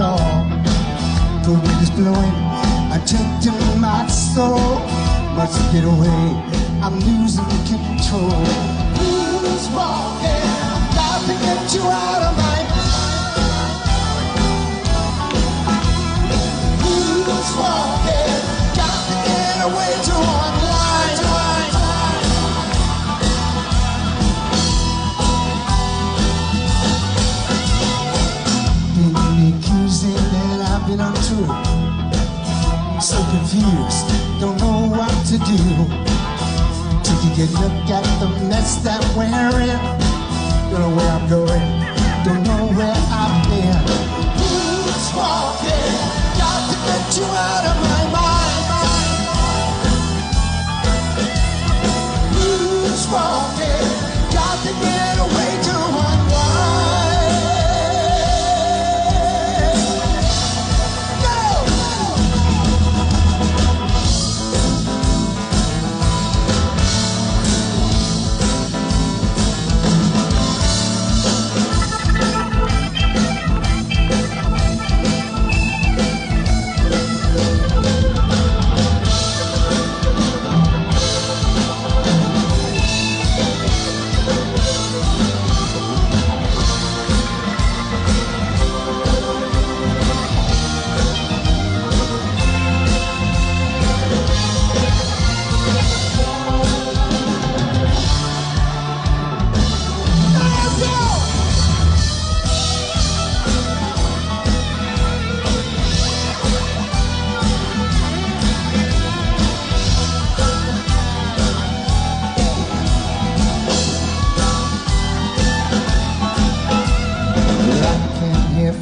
floor. The wind is blowing, I'm tempting my soul. Must get away, I'm losing control. Who's walking? Got to get you out of my mind. Who's walking? Got to get away to unwind. Been accusing that I've been untrue. So confused, don't know what to do. Take a good look at the mess that we're in. Don't know where I'm going, don't know where I've been. Who's walking? Got to get you out of my mind. Who's walking? Got to get away to unwind.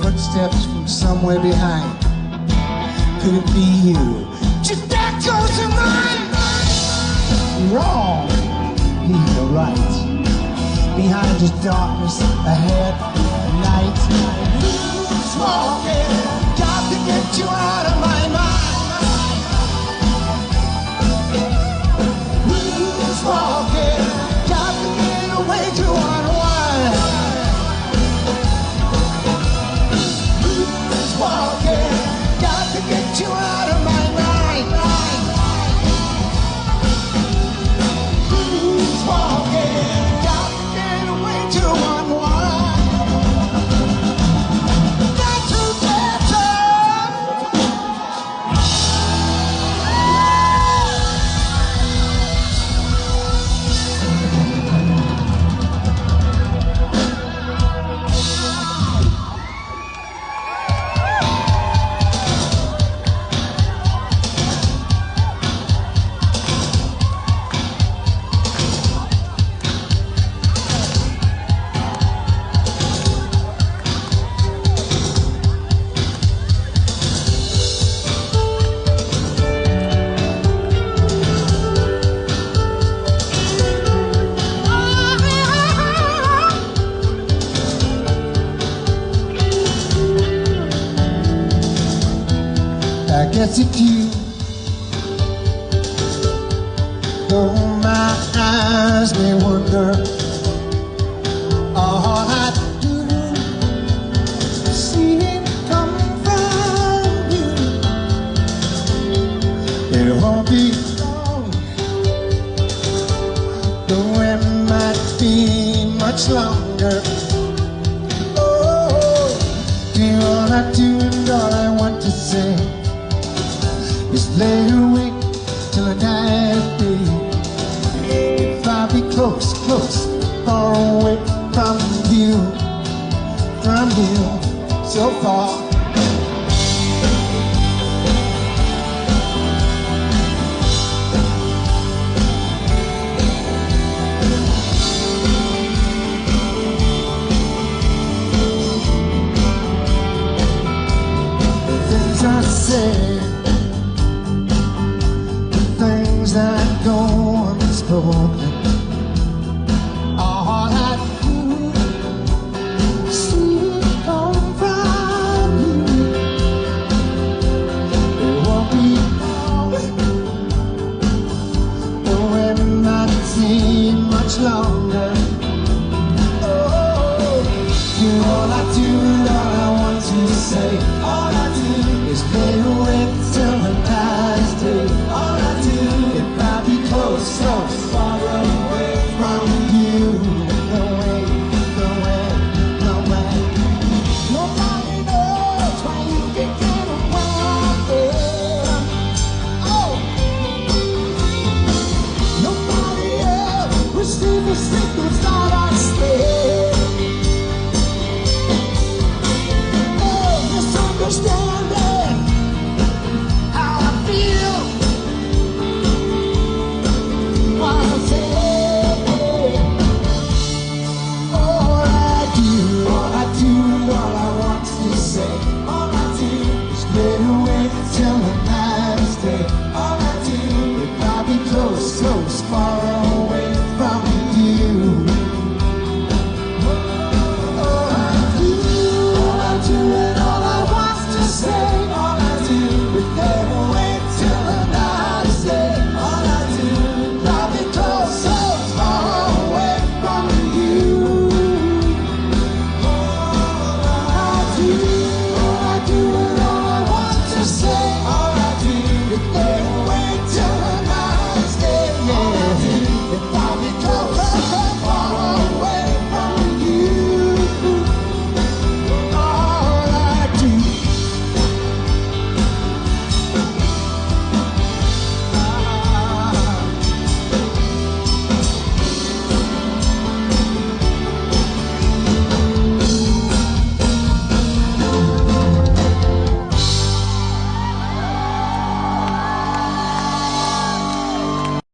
Footsteps from somewhere behind. Could it be you? Just that goes to mine. Wrong, he's the right. Behind is darkness, ahead night. Who's walking? Got to get you out of my mind. Who's walking? Got to get away to unwind. Walking, got to get you out of my mind. Who's walking, got to get away to unwind. Not to I guess it's you. Though my eyes may wonder, all I do is see it come from you. It won't be long, though it might be much longer. Oh, do all I do and all I want to say is lay awake till the night day. If I be close, close, far away from you, so far. The things I say, that go unspoken, all I do is see it come from you. It won't be long, though it might seem much longer. Oh, you're all I do and all I want to say. All I do is lay awake